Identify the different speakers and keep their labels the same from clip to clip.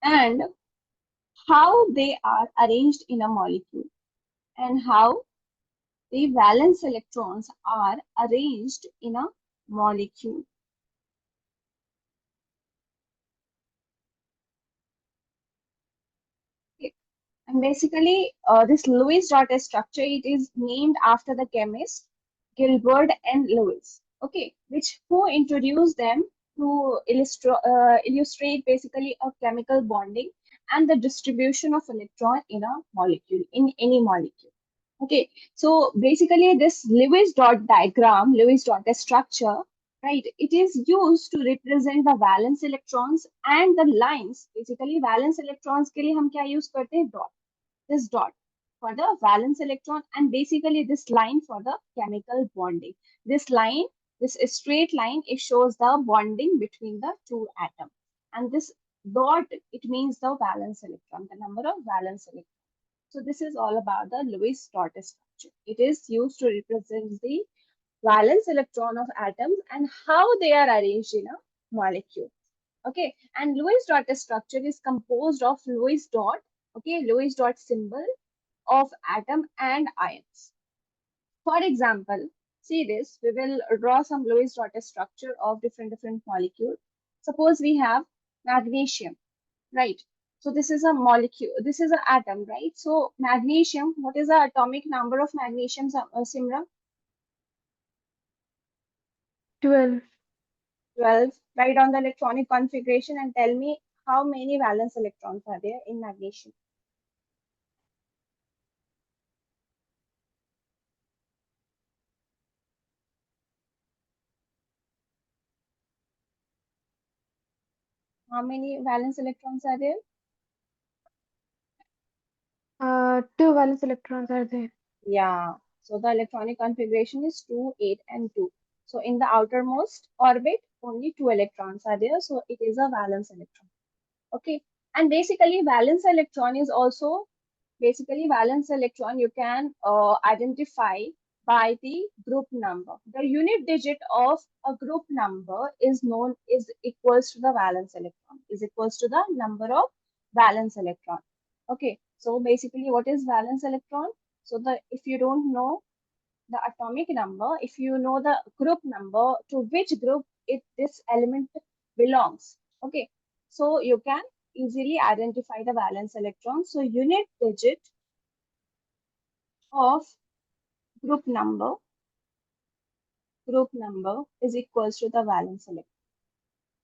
Speaker 1: and how they are arranged in a molecule, and how the valence electrons are arranged in a molecule. Okay. And basically, this Lewis dot structure, it is named after the chemist Gilbert and Lewis. Okay, which who introduced them to illustrate basically a chemical bonding and the distribution of electron in a molecule, in any molecule. Okay, so basically this Lewis dot diagram, Lewis dot structure, right? It is used to represent the valence electrons and the lines. Basically, valence electrons के लिए हम क्या use करते हैं? Dot. This dot for the valence electron, and basically this line for the chemical bonding. This line, this straight line, it shows the bonding between the two atoms, and this dot, it means the valence electron, the number of valence electrons. So this is all about the Lewis dot structure. It is used to represent the valence electron of atoms and how they are arranged in a molecule. Okay, and Lewis dot structure is composed of Lewis dot, okay, Lewis dot symbol of atom and ions. For example, see this, we will draw some Lewis dot structure of different molecules. Suppose we have magnesium, right? So this is a molecule, this is an atom, right? So magnesium, what is the atomic number of magnesium, Simra?
Speaker 2: 12.
Speaker 1: 12. Write down the electronic configuration and tell me how many valence electrons are there in magnesium. How many valence electrons are there?
Speaker 2: 2 valence electrons are there.
Speaker 1: Yeah. So the electronic configuration is 2, 8, and 2. So in the outermost orbit, only 2 electrons are there. So it is a valence electron. Okay. And basically, valence electron is also basically valence electron you can identify by the group number. The unit digit of a group number is known, is equals to the valence electron, is equals to the number of valence electron. Okay, so basically what is valence electron? So the, if you don't know the atomic number, if you know the group number to which group it this element belongs, okay, so you can easily identify the valence electron. So unit digit of group number, is equals to the valence electron.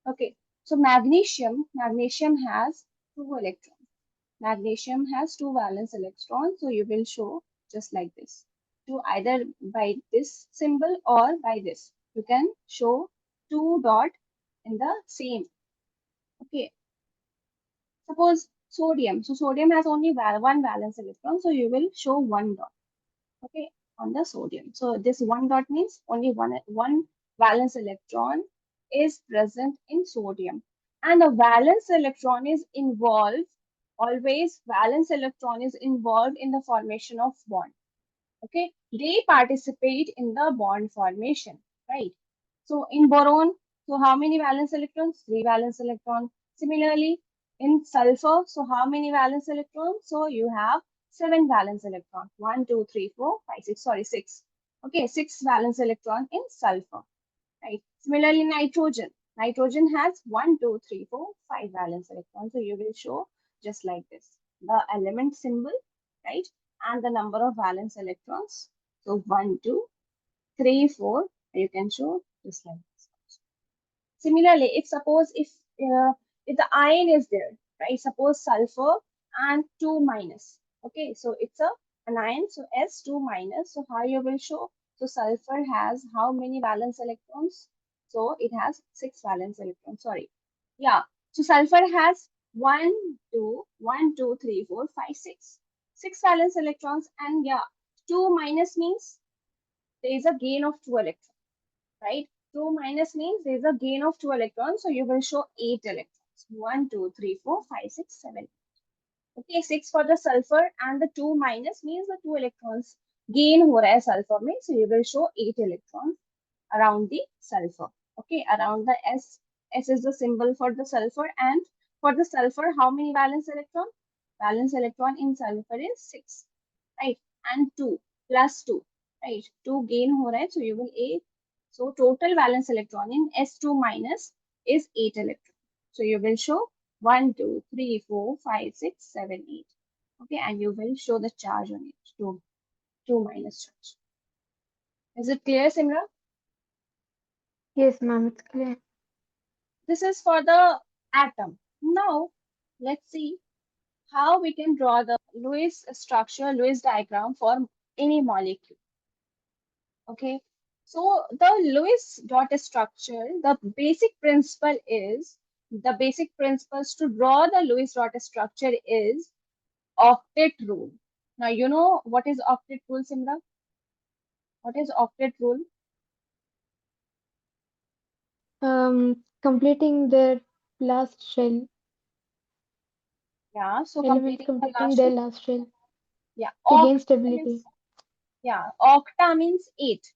Speaker 1: Okay, so magnesium has two electrons. Magnesium has two valence electrons, so you will show just like this. To either by this symbol or by this, you can show two dot in the same. Okay, suppose sodium. So sodium has only one valence electron, so you will show one dot. Okay, on the sodium. So this one dot means only one valence electron is present in sodium, and the valence electron is involved, always valence electron is involved in the formation of bond. Okay, they participate in the bond formation, right? So in boron, so how many valence electrons? 3 valence electrons. Similarly, in sulfur, so how many valence electrons? So you have 7 valence electrons. 1, 2, 3, 4, 5, 6. Sorry, 6. Okay, 6 valence electron in sulfur, right? Similarly, nitrogen. Nitrogen has 1, 2, 3, 4, 5 valence electrons. So you will show just like this. The element symbol, right? And the number of valence electrons. So 1, 2, 3, 4. You can show just like this. Similarly, if suppose if the ion is there, right? Suppose sulfur and 2 minus. Okay, so it's a an ion, so S2 minus. So how you will show? So sulfur has how many valence electrons? So it has 6 valence electrons. Sorry. Yeah. So sulfur has 1, 2, 1, 2, 3, 4, 5, 6. 6 valence electrons, and yeah, 2 minus means there is a gain of 2 electrons, right? 2 minus means there is a gain of 2 electrons. So you will show 8 electrons. 1, 2, 3, 4, 5, 6, 7. Okay, 6 for the sulfur, and the 2 minus means the 2 electrons gain हो रहा है sulfur में. So you will show 8 electrons around the sulfur. Okay, around the S. S is the symbol for the sulfur, and For the sulfur, how many valence electron? Valence electron in sulfur is 6, right? And 2 plus 2, right? 2 gain ho raha hai, so you will 8. So total valence electron in S2 minus is 8 electron. So you will show 1, 2, 3, 4, 5, 6, 7, 8. Okay, and you will show the charge on it, 2 minus charge. Is it clear, Simra?
Speaker 2: Yes, ma'am, it's clear.
Speaker 1: This is for the atom. Now, let's see how we can draw the Lewis structure, Lewis diagram for any molecule. Okay, so the Lewis dot structure, the basic principles to draw the Lewis dot structure is octet rule. Now, you know what is octet rule, Simra? What is octet rule?
Speaker 2: Completing their last shell.
Speaker 1: Yeah, so
Speaker 2: Elements
Speaker 1: completing the
Speaker 2: completing
Speaker 1: last
Speaker 2: their
Speaker 1: shell.
Speaker 2: last shell
Speaker 1: Yeah,
Speaker 2: to gain
Speaker 1: oct
Speaker 2: stability.
Speaker 1: means, yeah, octa means 8.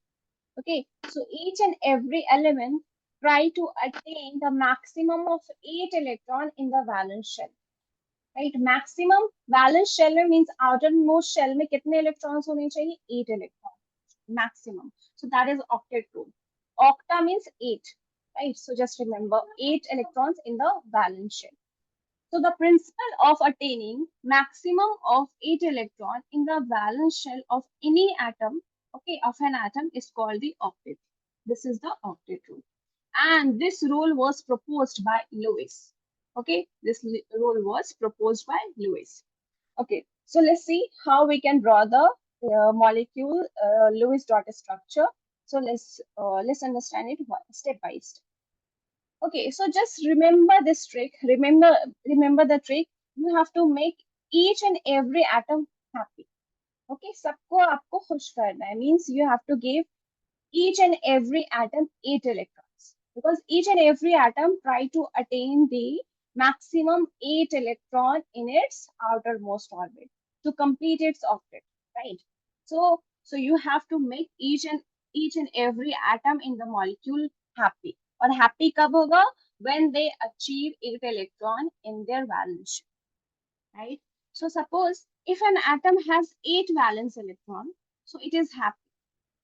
Speaker 1: Okay, so each and every element try to attain the maximum of 8 electron in the valence shell. Right, maximum valence shell में means outermost shell में कितने electrons होने चाहिए? 8 electrons maximum. So that is octet rule. Octa means 8, right? So just remember 8 electrons in the valence shell. So the principle of attaining maximum of 8 electron in the valence shell of any atom, okay, of an atom is called the octet. This is the octet rule. And this rule was proposed by Lewis. Okay, this rule was proposed by Lewis. Okay, so let's see how we can draw the molecule Lewis dot structure. So let's understand it step by step. Okay, so just remember this trick. Remember the trick. You have to make each and every atom happy. Okay, सबको आपको खुश करना है. Means you have to give each and every atom 8 electrons, because each and every atom try to attain the maximum 8 electron in its outermost orbit to complete its octet, right? So you have to make each and every atom in the molecule happy. और happy कब होगा? When they achieve 8 electron in their valence shell, right? So suppose if an atom has 8 valence electron, so it is happy,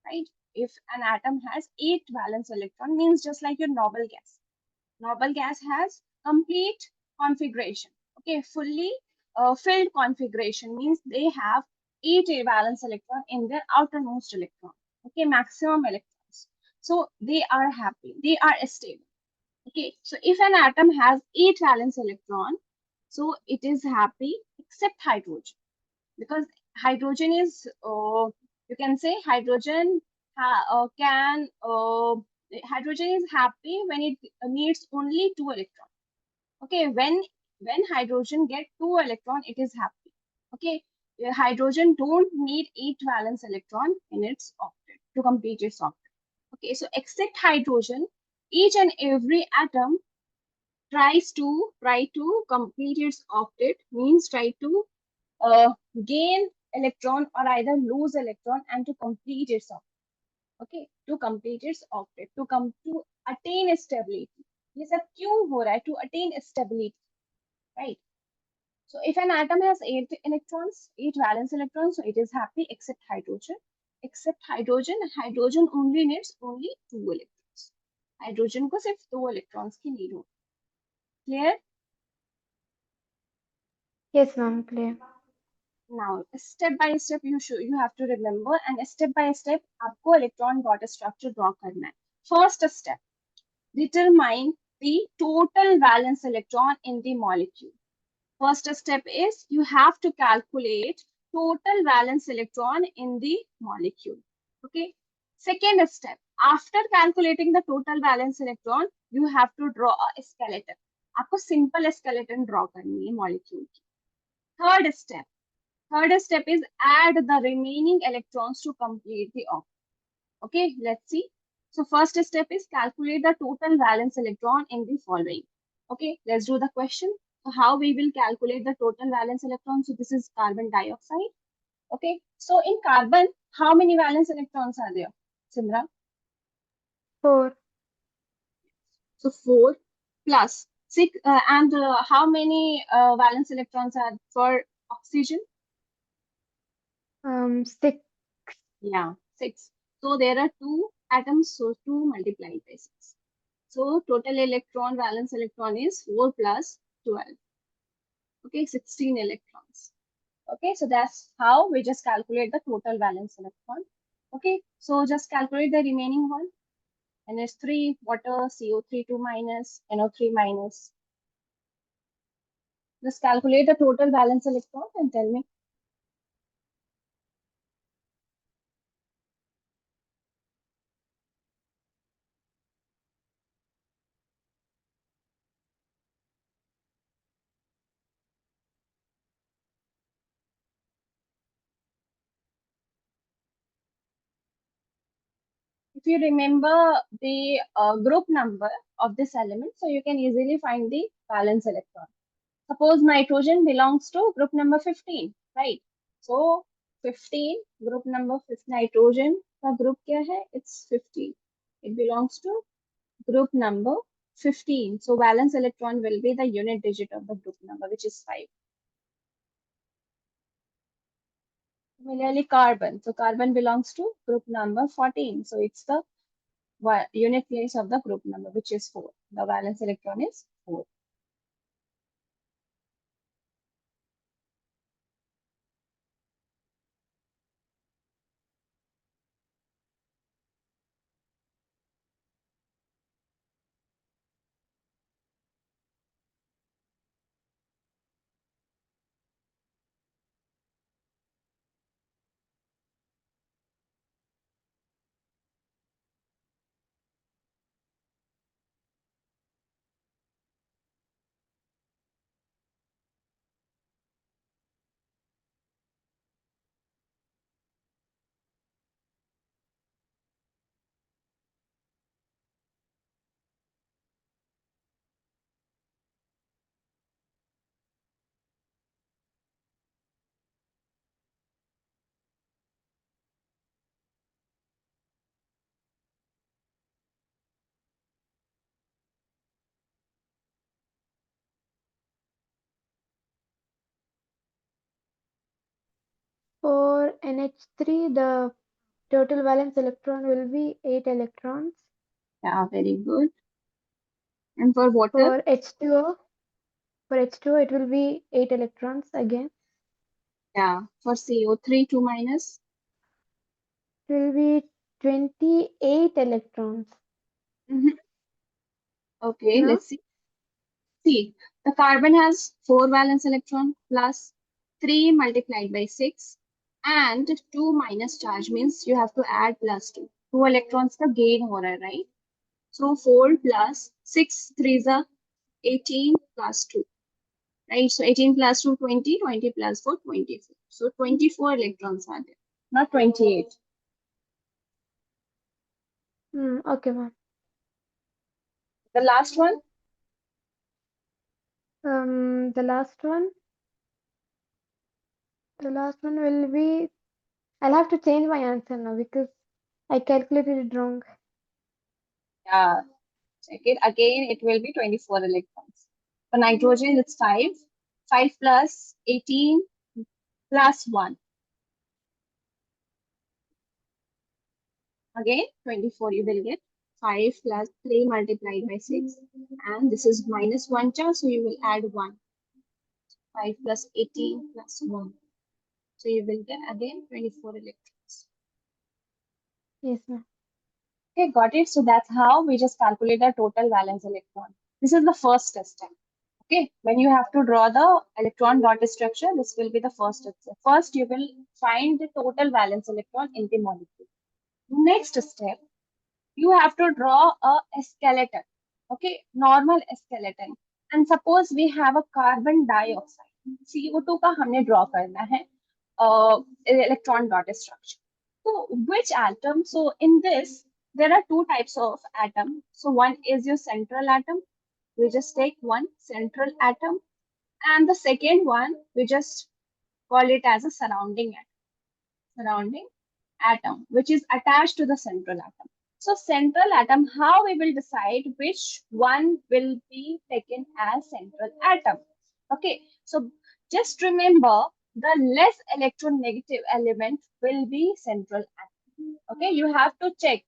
Speaker 1: right? If an atom has 8 valence electron, means just like your noble gas. Noble gas has complete configuration. Okay, fully filled configuration means they have 8 valence electron in their outermost electron. Okay, maximum electrons. So they are happy. They are stable. Okay, so if an atom has 8 valence electron, so it is happy except hydrogen, because hydrogen is you can say can hydrogen is happy when it needs only 2 electrons. Okay, when hydrogen get 2 electron, it is happy. Okay, hydrogen don't need 8 valence electron in its octet to complete its octet. Okay, so except hydrogen, each and every atom try to complete its octet, means try to uh, gain electron or either lose electron and to complete its octet. Okay, to complete its octet, to come to attain stability. ये सब क्यों हो रहा है? To attain stability, right? So if an atom has 8 electrons, 8 valence electrons, so it is happy except hydrogen. Except hydrogen, hydrogen only needs only 2 electrons. Hydrogen को सिर्फ 2 electrons की need होती है. Clear?
Speaker 2: Yes, ma'am, clear.
Speaker 1: Now, step by step, you have to remember, and step by step, आपको electron dot structure draw करना है. First step, determine the total valence electron in the molecule. First step is you have to calculate total valence electron in the molecule. Okay. Second step, after calculating the total valence electron, you have to draw a skeleton. आपको simple skeleton draw करनी है molecule की. Third step. Third step is add the remaining electrons to complete the octet. Okay, let's see. So first step is calculate the total valence electron in the following. Okay, let's do the question. So how we will calculate the total valence electron? So this is carbon dioxide. Okay, so in carbon, how many valence electrons are there, Simra?
Speaker 2: 4.
Speaker 1: So 4 plus Six, and how many valence electrons are for oxygen?
Speaker 2: 6.
Speaker 1: Yeah, six. So there are two atoms, so 2 multiplied by 6. So total electron, valence electron is 4 plus 12. Okay, 16 electrons. Okay, so that's how we just calculate the total valence electron. Okay, so just calculate the remaining one. NH3, water, CO3 2 minus, NO3 minus. Just calculate the total valence electron and tell me. If you remember the group number of this element, so you can easily find the valence electron. Suppose nitrogen belongs to group number 15, right? So 15, group number 15, nitrogen का group क्या है? It's 15. It belongs to group number 15. So valence electron will be the unit digit of the group number, which is 5. Similarly, carbon. So carbon belongs to group number 14. So it's the unit place of the group number, which is 4. The valence electron is 4.
Speaker 2: For NH3, the total valence electron will be 8 electrons.
Speaker 1: Yeah, very good. And for water,
Speaker 2: For H2O, it will be 8 electrons again.
Speaker 1: yeah, for CO3 2 minus.
Speaker 2: It will be 28 electrons.
Speaker 1: Mhm. Okay,
Speaker 2: No?
Speaker 1: let's see. See, the carbon has 4 valence electron plus 3 multiplied by 6 and 2 minus charge means you have to add plus 2. 2 electrons का gain हो रहा है, right? So 4 plus 6, 3 is 18 plus 2, right? So 18 plus 2, 20, 20 plus 4, 24. So 24 electrons are there, not 28.
Speaker 2: Okay, ma'am.
Speaker 1: The last one,
Speaker 2: The last one will be. I'll have to change my answer now because I calculated it wrong.
Speaker 1: yeah, check it again, it will be 24 electrons. For nitrogen, it's 5. 5 plus 18 plus 1. Again, 24 you will get. 5 plus 3 multiplied by 6. And this is minus 1 charge, so you will add 1. 5 plus 18 plus 1. So you will get again 24 electrons.
Speaker 2: Yes, ma'am.
Speaker 1: Okay, got it. So that's how we just calculate the total valence electron. This is the first step. Okay, when you have to draw the electron dot structure, this will be the first step. First, you will find the total valence electron in the molecule. Next step, you have to draw a skeleton. Okay, normal skeleton. And suppose we have a carbon dioxide. CO2 का हमने draw करना है electron dot structure. So which atom? So in this, there are two types of atom. So one is your central atom. We just take one central atom, and the second one we just call it as a surrounding atom, which is attached to the central atom. So central atom, how we will decide which one will be taken as central atom? Okay, so just remember the less electronegative element will be central atom. Okay, you have to check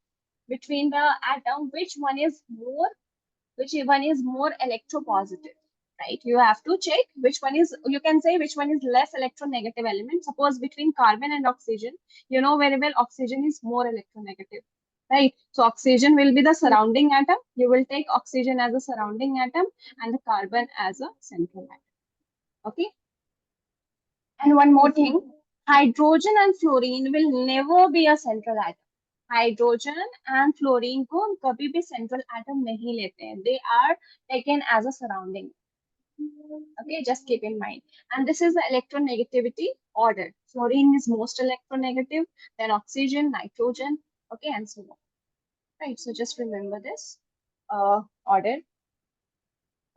Speaker 1: between the atom which one is more electropositive, right? You have to check which one is, you can say which one is less electronegative element. Suppose between carbon and oxygen, you know very well oxygen is more electronegative, right? So oxygen will be the
Speaker 2: Yes.
Speaker 1: surrounding atom. You will take oxygen as a surrounding atom and the carbon as a central atom. Okay. And one more
Speaker 2: Yes, ma'am.
Speaker 1: thing, hydrogen and fluorine will never be a central atom. Hydrogen and fluorine को हम कभी भी central atom नहीं लेते हैं. They are taken as a surrounding. Okay, just keep in mind. And this is the electronegativity order. Fluorine is most electronegative, then oxygen, nitrogen, okay, and so on. Right, so just remember this order.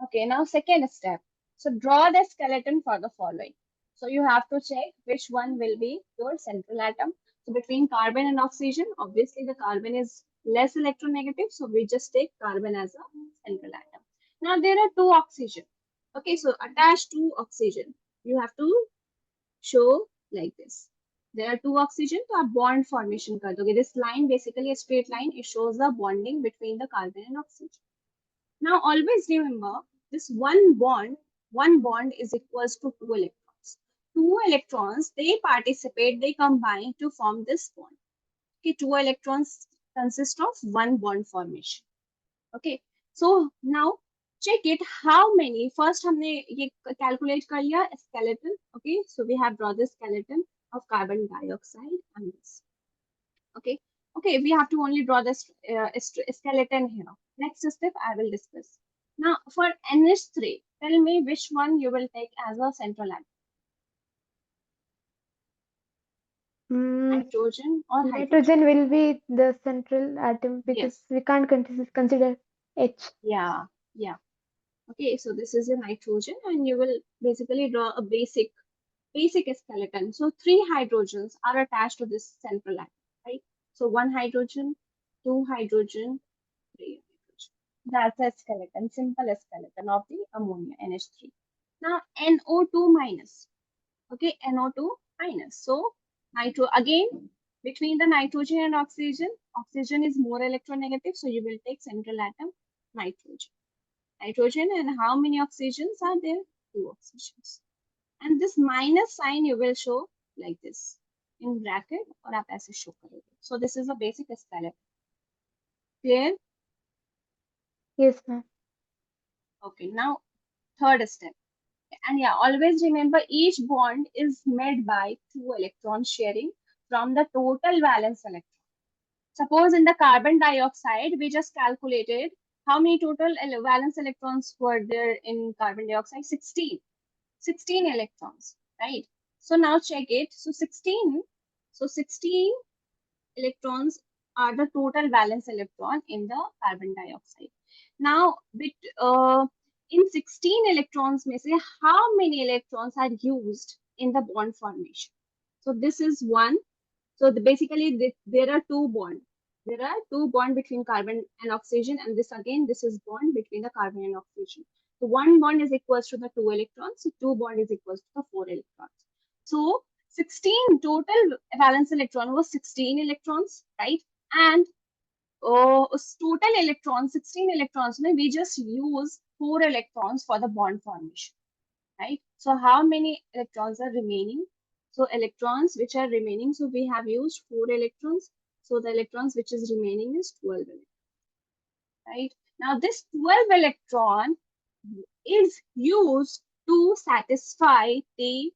Speaker 1: Okay, now second step. So draw the skeleton for the following. So you have to check which one will be your central atom. So between carbon and oxygen, obviously the carbon is less electronegative. So we just take carbon as a central atom. Now there are two oxygen. Okay, so attached to oxygen, you have to show like this. There are two oxygen, so a bond formation कर दोगे. This line basically a straight line. It shows the bonding between the carbon and oxygen. Now always remember this one bond is equals to two electrons. Two electrons, they participate, they combine to form this bond. Okay, two electrons consist of one bond formation. Okay, so now check it how many. First हमने ये calculate कर लिया skeleton. Okay, so we have drawn the skeleton of carbon dioxide and this. Okay, okay, we have to only draw this skeleton here. Next step I will discuss. Now for NH3, tell me which one you will take as a central atom,
Speaker 2: Mm,
Speaker 1: nitrogen or hydrogen?
Speaker 2: nitrogen will be the central atom because
Speaker 1: Yes.
Speaker 2: we can't consider H.
Speaker 1: Yeah, yeah. Okay, so this is a nitrogen and you will basically draw a basic skeleton. So three hydrogens are attached to this central atom, right? So one hydrogen, two hydrogen, three hydrogen. That's a skeleton, simple skeleton of the ammonia, NH3. Now NO2 minus. Okay, NO2 minus. So nitro again between the nitrogen and oxygen is more electronegative. So you will take central atom nitrogen. Nitrogen and how many oxygens are there? Two oxygens. And this minus sign you will show like this in bracket और आप ऐसे show करोगे. So this is a basic skeleton. Clear?
Speaker 2: Yes, ma'am.
Speaker 1: Okay. Now third step. And yeah, always remember each bond is made by two electrons sharing from the total valence electron. Suppose in the carbon dioxide, we just calculated how many total valence electrons were there in carbon dioxide? 16. 16 electrons, right? So now check it. So 16 electrons are the total valence electron in the carbon dioxide. Now, in 16 electrons, may say how many electrons are used in the bond formation. So this is one. So basically, there are two bonds. There are two bonds between carbon and oxygen, and this again, this is bond between the carbon and oxygen. So one bond is equals to the two electrons. So two bond is equals to the four electrons. So 16 total valence electron was 16 electrons, right? And total electrons, 16 electrons, we just use 4 electrons for the bond formation, right? So how many electrons are remaining? So electrons which are remaining, so we have used 4 electrons. So the electrons which is remaining is 12 electrons, right? Now this 12 electron is used to satisfy the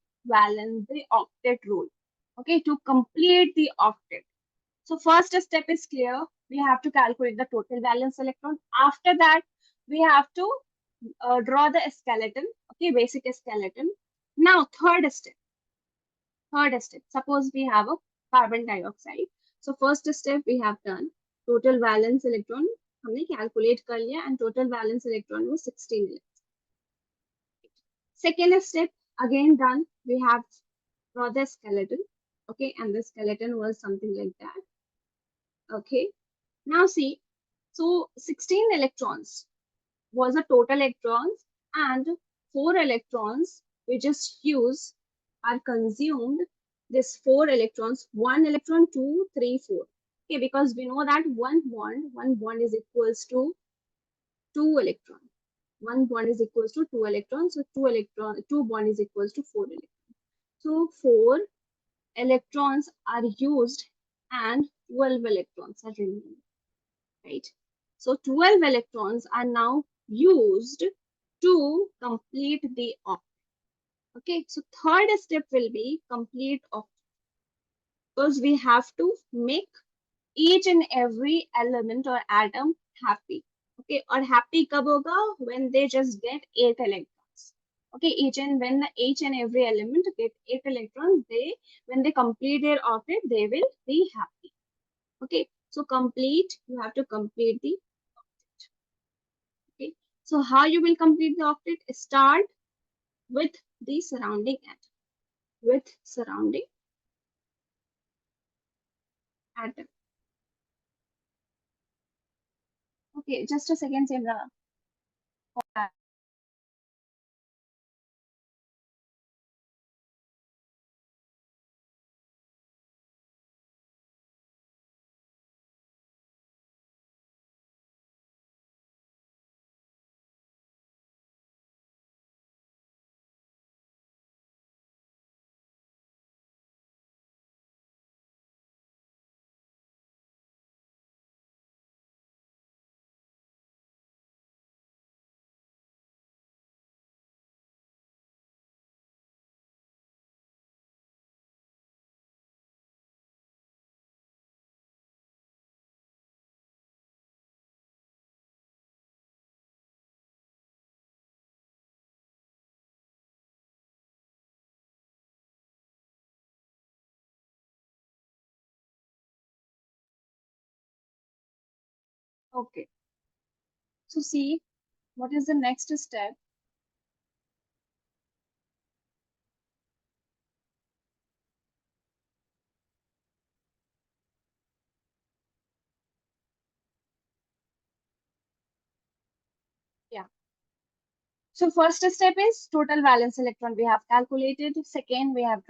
Speaker 1: octet rule, okay, to complete the octet. So first step is clear. We have to calculate the total valence electron. After that, we have to draw the skeleton, okay, basic skeleton. Now third step. Suppose we have a carbon dioxide. So first step we have done. Total valence electron हमने calculate कर लिया and total valence electron was 16 electrons. Second step again done. We have draw the skeleton, okay, and the skeleton was something like that. Okay. Now see, so 16 electrons was the total electrons, and 4 electrons we just use are consumed. This 4 electrons, 1 electron, 2, 3, 4. Okay, because we know that one bond is equals to 2 electron. One bond is equals to 2 electrons. So 2 bond is equals to 4 electrons. So 4 electrons are used and 12 electrons are remaining, right? So 12 electrons are now used to complete the octet. Okay, so third step will be complete octet, because we have to make each and every element or atom happy. Okay, or happy kab hoga? When they just get 8 electrons. Okay, each and every element get 8 electrons, when they complete their octet, they will be happy. Okay, so you have to complete the octet. Okay, so how you will complete the octet? Start with the surrounding atom. With surrounding atom. Okay, just a second, Simrah. Okay, so see, what is the next step? Yeah. So first step is total valence electron. We have calculated. Second, we just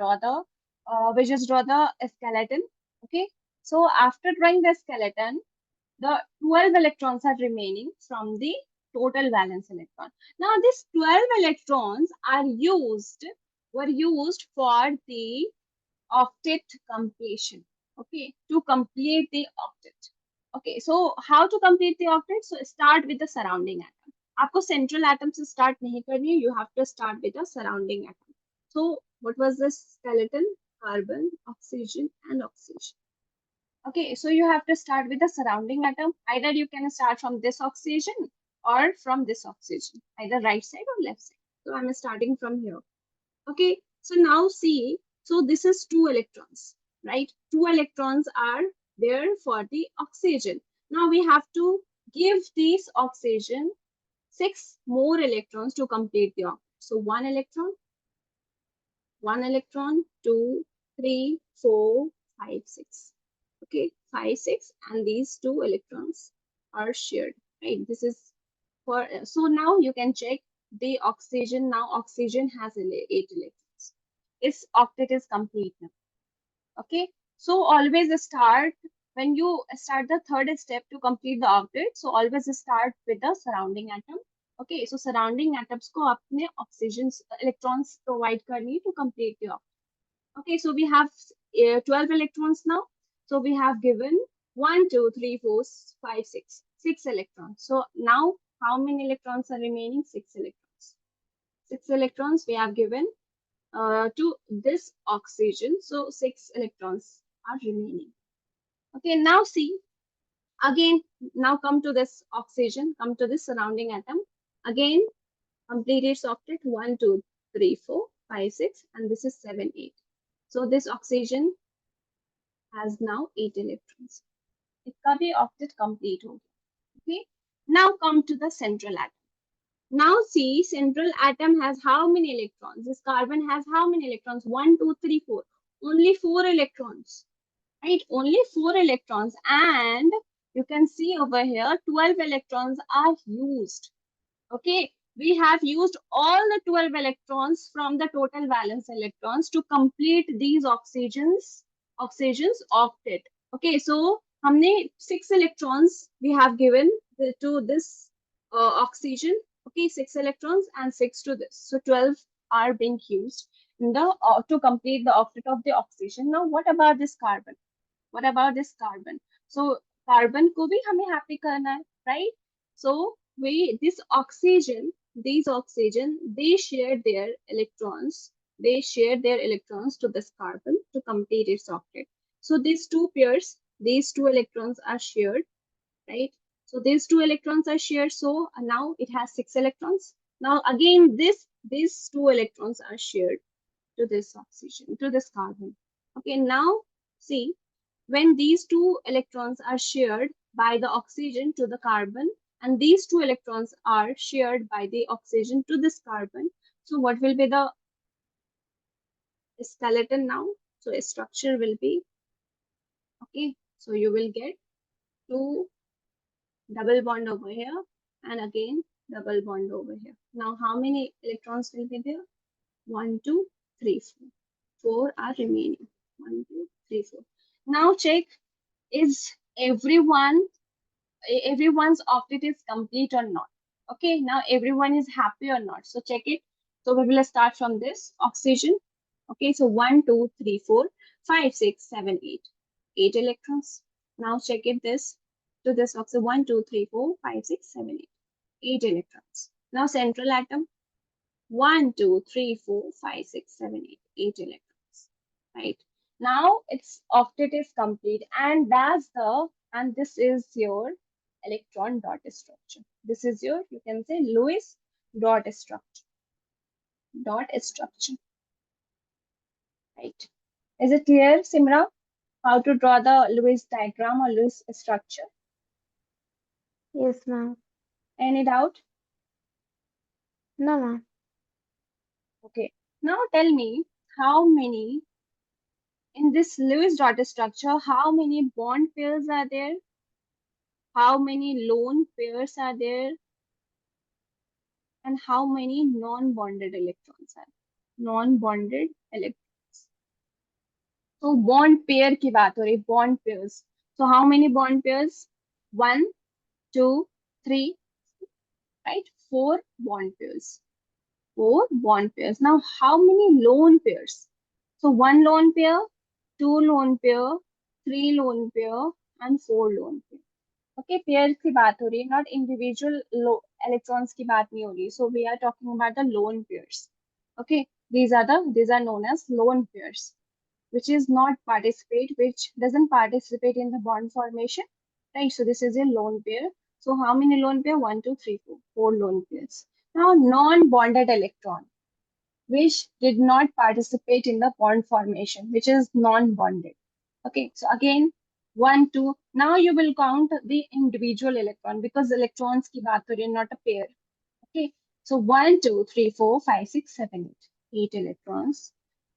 Speaker 1: draw the skeleton. Okay. So after drawing the skeleton, the 12 electrons are remaining from the total valence electron. Now these 12 electrons were used for the octet completion. Okay, to complete the octet. Okay, so how to complete the octet? So start with the surrounding atom. आपको central atom से start नहीं करनी है. You have to start with the surrounding atom. So what was the skeleton? Carbon, oxygen, and oxygen. Okay, so you have to start with the surrounding atom. Either you can start from this oxygen or from this oxygen, either right side or left side. So I'm starting from here. Okay, so now see, so this is 2 electrons, right? 2 electrons are there for the oxygen. Now we have to give this oxygen 6 more electrons to complete the octet. So one electron, two, three, four, five, six. Okay, five, six, and these 2 electrons are shared, right? This is for, so now you can check the oxygen. Now oxygen has 8 electrons. Its octet is complete now. Okay, so always start when you start the third step to complete the octet. So always start with the surrounding atom. Okay, so surrounding atoms को अपने oxygen electrons provide करनी to complete the octet. Okay, so we have 12 electrons now. So we have given 1, 2, 3, 4, 5, 6. 6 electrons. So now how many electrons are remaining? 6 electrons. 6 electrons we have given to this oxygen. So 6 electrons are remaining. Okay, now see, again, now come to this oxygen, come to this surrounding atom. Again, complete its octet 1, 2, 3, 4, 5, 6, and this is 7, 8. So this oxygen has now 8 electrons. इसका भी octet complete हो गया. Okay. Now come to the central atom. Now see, central atom has how many electrons? This carbon has how many electrons? 1, 2, 3, 4. Only 4 electrons. Right? Only 4 electrons. And You can see over here 12 electrons are used. Okay, we have used all the 12 electrons from the total valence electrons to complete these oxygens octet. Okay, so हमने 6 electrons we have given to this oxygen. Okay, 6 electrons and 6 to this. So 12 are being used in the to complete the octet of the oxygen. Now, what about this carbon? What about this carbon? So carbon को भी हमें happy करना है, right? So this oxygen, these oxygen, they share their electrons. They share their electrons to this carbon to complete its octet. So these two pairs, these two electrons are shared, right? So these two electrons are shared. So now it has 6 electrons. Now again, these two electrons are shared to this oxygen, to this carbon. Okay, now see, when these two electrons are shared by the oxygen to the carbon, and these two electrons are shared by the oxygen to this carbon, so what will be the skeleton now? So a structure will be, okay, so you will get two double bond over here and again double bond over here. Now how many electrons will be there? 1, 2, 3, 4. 4 are remaining. 1, 2, 3, 4. Now check, is everyone's octet is complete or not? Okay, now everyone is happy or not? So check it. So we will start from this oxygen. Okay, so 1, 2, 3, 4, 5, 6, 7, 8. 8 electrons. Now check it this to this oxygen. 1, 2, 3, 4, 5, 6, 7, 8. 8 electrons. Now central atom. 1, 2, 3, 4, 5, 6, 7, 8. 8 electrons. Right. Now its octet is complete, and this is your electron dot structure. This is your, you can say, Lewis dot structure. Dot structure. Right. Is it clear, Simra, how to draw the Lewis diagram or Lewis structure?
Speaker 2: Yes, ma'am.
Speaker 1: Any doubt?
Speaker 2: No, ma'am.
Speaker 1: Okay. Now tell me how many in this Lewis dot structure, how many bond pairs are there? How many lone pairs are there? And how many non-bonded electrons are there? Non-bonded electrons. So bond pair की बात हो रही, bond pairs. So how many bond pairs? 1, 2, 3, right? 4 bond pairs. 4 bond pairs. Now how many lone pairs? So 1 lone pair, 2 lone pair, 3 lone pair, and 4 lone pair. Okay, pairs की बात हो रही है, not individual electrons की बात नहीं हो रही. So we are talking about the lone pairs. Okay, these are known as lone pairs, which doesn't participate in the bond formation, right? So this is a lone pair. So how many lone pair? 1, 2, 3, 4. 4 lone pairs. Now non-bonded electron, which did not participate in the bond formation, which is non-bonded. Okay, so again, 1, 2. Now you will count the individual electron because electrons की बात हो रही है, not a pair. Okay, so 1, 2, 3, 4, 5, 6, 7, 8. 8 electrons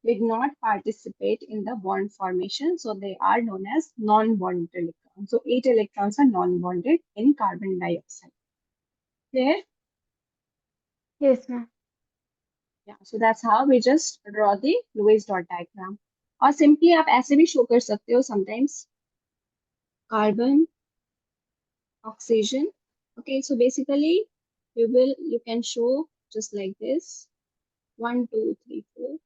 Speaker 1: did not participate in the bond formation, so they are known as non-bonded electrons. So 8 electrons are non-bonded in carbon dioxide. Clear?
Speaker 2: Yes, ma'am.
Speaker 1: Yeah, so that's how we just draw the Lewis dot diagram. और simply आप ऐसे भी show कर सकते हो sometimes. Carbon, oxygen. Okay, so basically you can show just like this. 1, 2, 3, 4.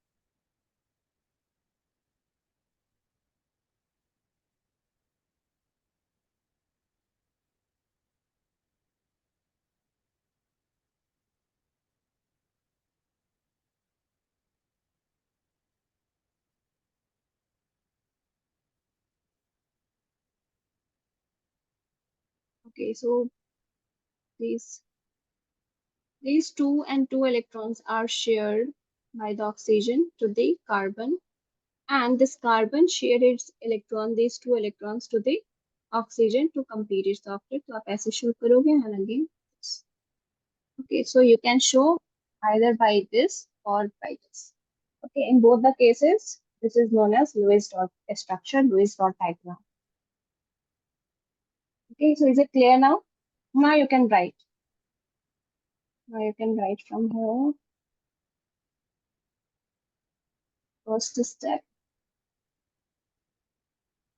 Speaker 1: Okay, so these these 2 and 2 electrons are shared by the oxygen to the carbon, and this carbon shared its electron, these 2 electrons to the oxygen to complete its octet. तो आप ऐसे show करोगे and again this. Okay, so you can show either by this or by this. Okay, in both the cases, this is known as Lewis dot structure, Lewis dot diagram. Okay, so is it clear now? Now you can write. Now you can write from here. First step.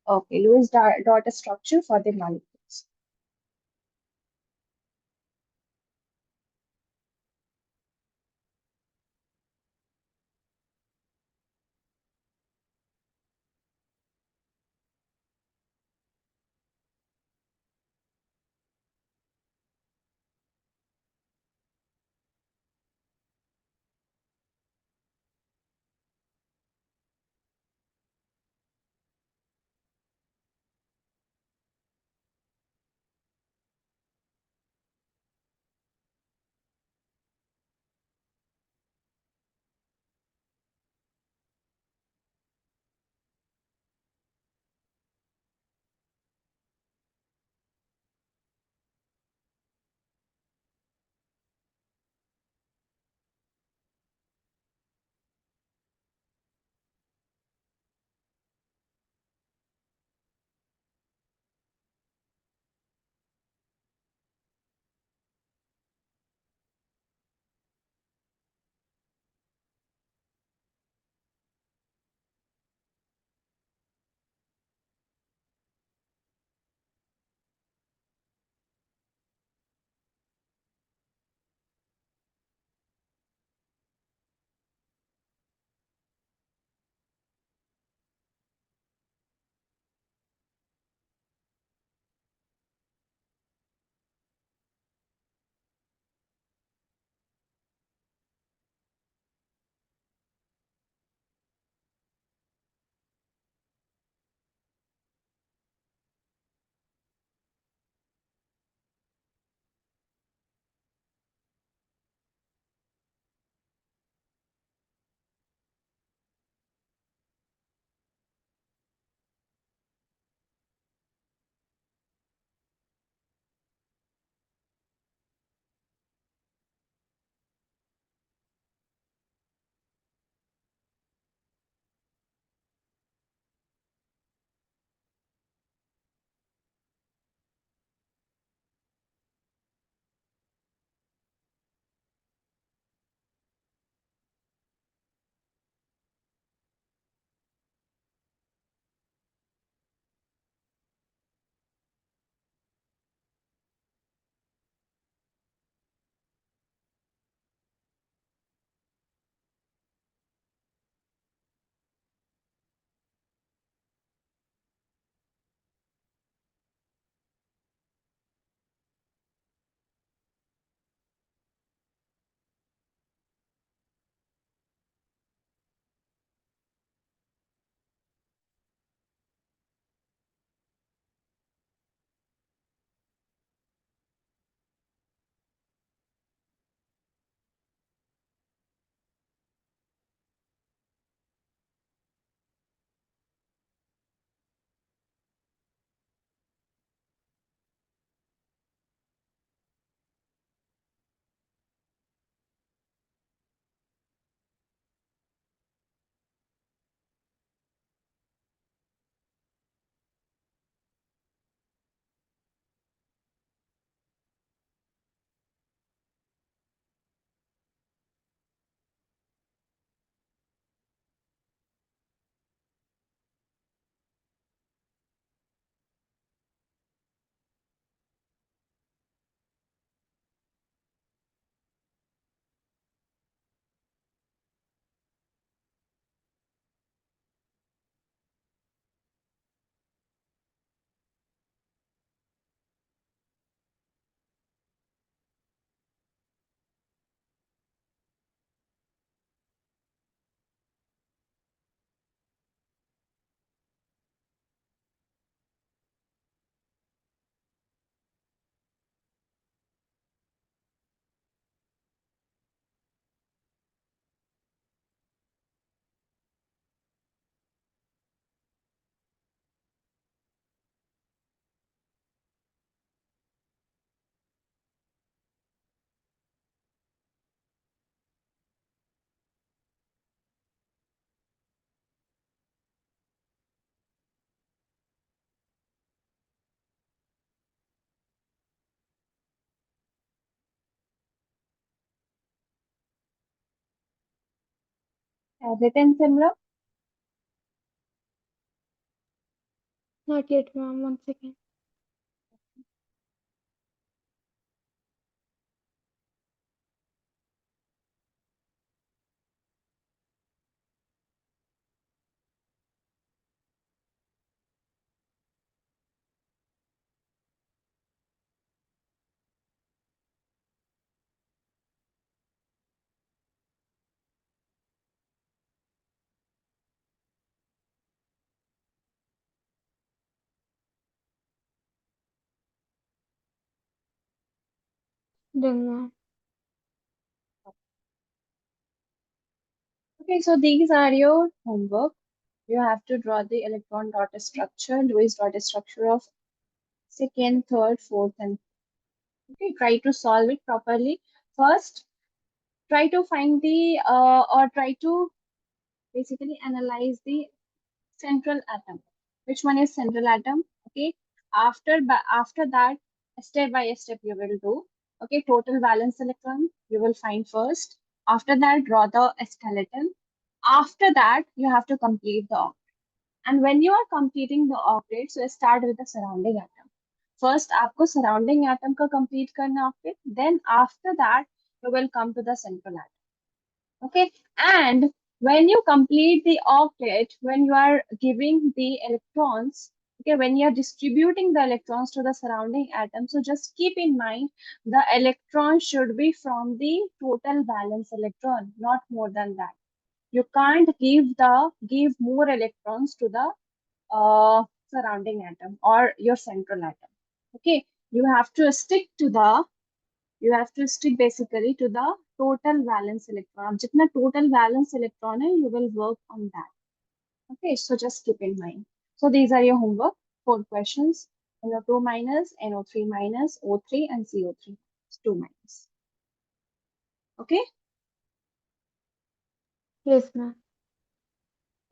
Speaker 1: Okay, Lewis dot structure for the molecules. Written, Simrah?
Speaker 2: Not yet, ma'am. One second. Done, ma'am.
Speaker 1: Okay, so these are your homework. You have to draw the electron dot structure, Lewis dot structure of second, third, fourth, and okay. Try to solve it properly. First, try to find the or try to basically analyze the central atom. Which one is central atom? Okay. After that, step by step you will do. Okay, total valence electron you will find first. After that, draw the skeleton. After that, you have to complete the octet. And when you are completing the octet, so start with the surrounding atom. First, आपको surrounding atom का complete करना octet. Then after that, you will come to the central atom. Okay, and when you complete the octet, when you are giving the electrons, okay, when you are distributing the electrons to the surrounding atom, so just keep in mind the electron should be from the total valence electron, not more than that. You can't give more electrons to the surrounding atom or your central atom. Okay, you have to stick to the you have to stick basically to the total valence electron. अब जितना total valence electron है, you will work on that. Okay, so just keep in mind. So these are your homework. 4 questions. NO2 minus, NO3 minus, O3 and CO3. It's 2 minus. Okay.
Speaker 2: Yes, ma'am.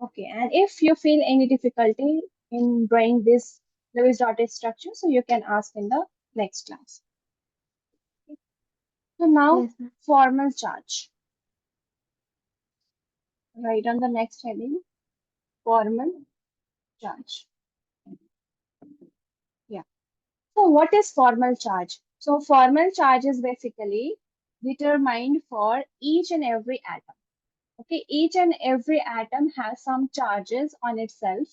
Speaker 1: Okay. And if you feel any difficulty in drawing this Lewis dotted structure, so you can ask in the next class. So now
Speaker 2: Yes, ma'am.
Speaker 1: formal charge. Right on the next heading, formal charge. Yeah. So what is formal charge? So formal charge is basically determined for each and every atom. Okay, each and every atom has some charges on itself.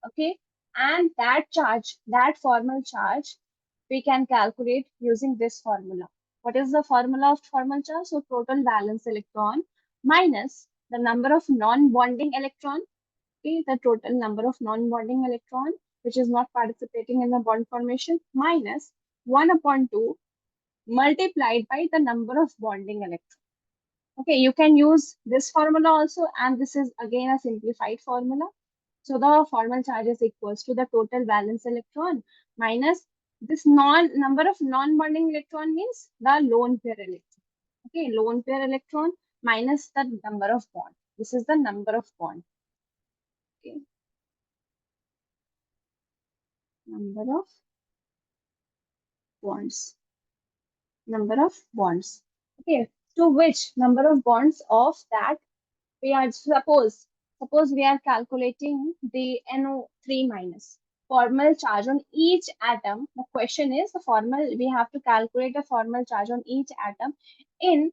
Speaker 1: Okay, and that charge, that formal charge, we can calculate using this formula. What is the formula of formal charge? So total valence electron minus the number of non-bonding electron. Okay, the total number of non-bonding electron which is not participating in the bond formation minus 1 upon 2 multiplied by the number of bonding electrons. Okay, you can use this formula also, and this is again a simplified formula. So the formal charge is equals to the total valence electron minus this number of non-bonding electron means the lone pair electron. Okay, lone pair electron minus the number of bond. This is the number of bond. Okay, number of bonds. Number of bonds. Okay, to which number of bonds of that we are suppose we are calculating the NO3 minus formal charge on each atom. The question is the formal we have to calculate the formal charge on each atom in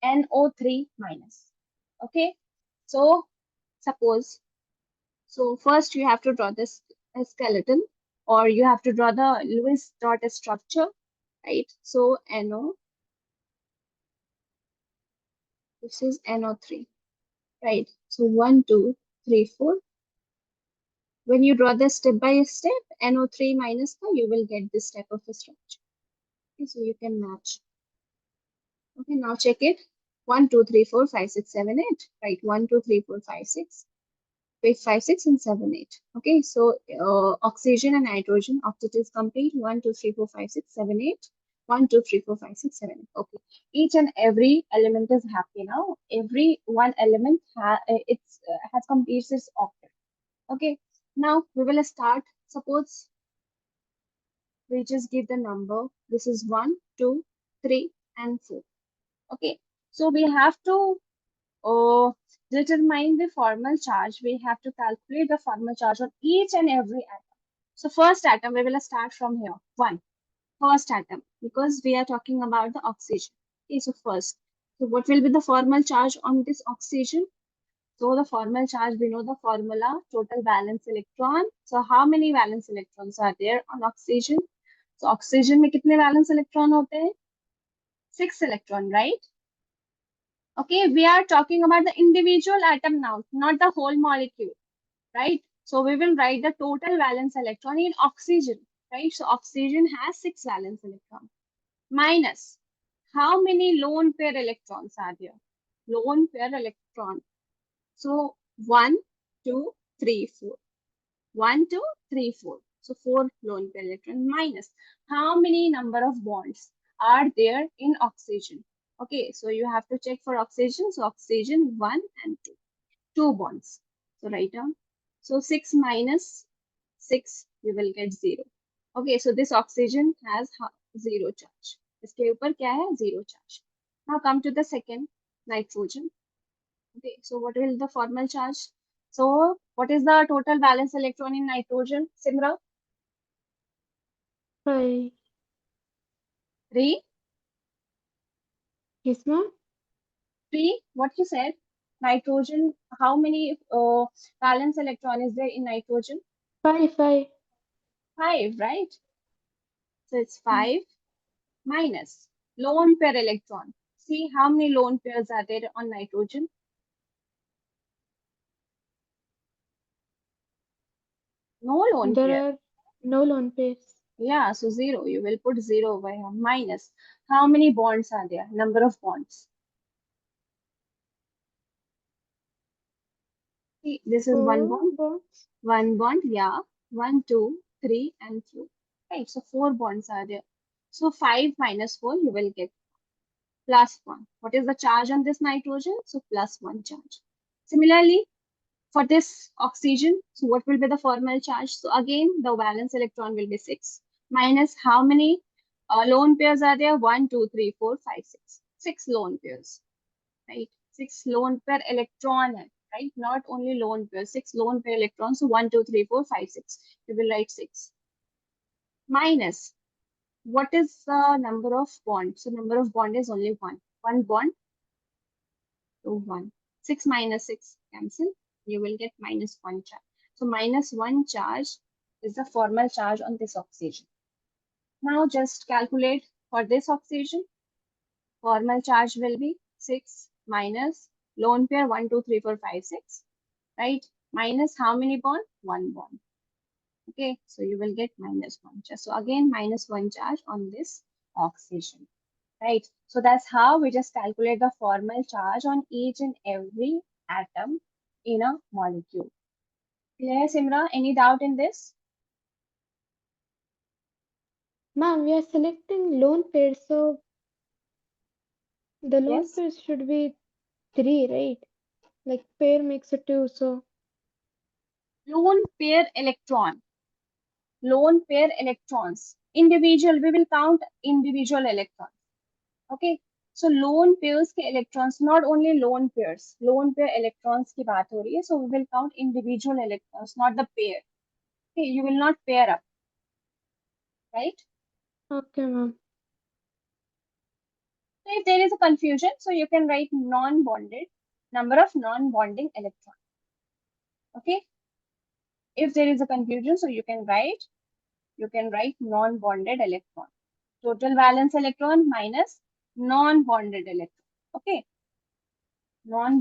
Speaker 1: NO3 minus. Okay, so suppose first you have to draw this skeleton or you have to draw the Lewis dot structure, right? So NO, this is NO3, right? So 1 2 3 4. When you draw this step by step, NO3 minus ka, you will get this type of a structure. Okay, so you can match. Okay, now check it. 1 2 3 4 5 6 7 8. Right, 1 2 3 4 5 6. 5 6 and 7 8. Okay, so oxygen and nitrogen octet is complete. 1 2 3 4 5 6 7 8. 1 2 3 4 5 6 7 8. Okay, each and every element is happy now. Every one element has completed its octet. Okay, now we will start. Suppose we just give the number. This is 1, 2, 3, and 4. Okay, so we have to uh, determine the formal charge, we have to calculate the formal charge on each and every atom. So first atom, we will start from here. First atom, because we are talking about the oxygen. Okay, so first. So what will be the formal charge on this oxygen? So the formal charge, we know the formula, total valence electron. So how many valence electrons are there on oxygen? So oxygen में कितने valence electron होते हैं? 6 electron, right? Okay, we are talking about the individual atom now, not the whole molecule, right? So we will write the total valence electron in oxygen, right? So oxygen has 6 valence electrons minus how many lone pair electrons are there? Lone pair electron. So 1, 2, 3, 4. 1, 2, 3, 4. So 4 lone pair electron minus how many number of bonds are there in oxygen? Okay, so you have to check for oxygen. So oxygen 1 and 2. 2 bonds. So write down. So 6 minus 6, you will get 0. Okay, so this oxygen has 0 charge. इसके ऊपर क्या है? 0 charge. Now come to the second, nitrogen. Okay, so what will the formal charge? So what is the total valence electron in nitrogen, Simra?
Speaker 2: 5.
Speaker 1: 3?
Speaker 2: Yes, ma'am.
Speaker 1: 3? What you said? Nitrogen, how many valence electron is there in nitrogen?
Speaker 2: 5, 5.
Speaker 1: 5, right? So it's 5 minus lone pair electron. See how many lone pairs are there on nitrogen? No lone
Speaker 2: There
Speaker 1: pair.
Speaker 2: are no lone pairs.
Speaker 1: Yeah, so 0. You will put 0 over here. Minus how many bonds are there? Number of bonds. See, this is one
Speaker 2: 4
Speaker 1: bond.
Speaker 2: bonds.
Speaker 1: One bond, yeah. 1, 2, 3, and 4. Right, so 4 bonds are there. So 5 minus 4, you will get plus 1. What is the charge on this nitrogen? So plus 1 charge. Similarly, for this oxygen, so what will be the formal charge? So again, the valence electron will be 6 minus how many lone pairs are there? 1, 2, 3, 4, 5, 6. 6 lone pairs, right? 6 lone pair electron, right? Not only lone pair, 6 lone pair electrons. So 1, 2, 3, 4, 5, 6. You will write 6 minus what is the number of bonds? So number of bond is only one. One bond to one. 6 minus 6 cancel. You will get minus 1 charge. So minus 1 charge is the formal charge on this oxygen. Now just calculate for this oxygen. Formal charge will be 6 minus lone pair 1, 2, 3, 4, 5, 6. Right? Minus how many bond? One bond. Okay, so you will get minus 1 charge. So again, minus 1 charge on this oxygen. Right? So that's how we just calculate the formal charge on each and every atom in a molecule. Clear, Simra? Any doubt in this?
Speaker 2: Ma'am, we are selecting lone pairs, so the lone
Speaker 1: Yes.
Speaker 2: pairs should be 3, right? Like pair makes a 2, so
Speaker 1: Lone pair electron. Lone pair electrons. Individual, we will count individual electrons. Okay. So lone pairs के electrons, not only lone pairs, lone pair electrons की बात हो रही है. So we will count individual electrons, not the pair. Okay, you will not pair up, right?
Speaker 2: okay, ma'am.
Speaker 1: So if there is a confusion, so you can write non-bonded, number of non-bonding electrons. Okay. If there is a confusion, so you can write non-bonded electron. Total valence electron minus non-bonded electron. Okay. Non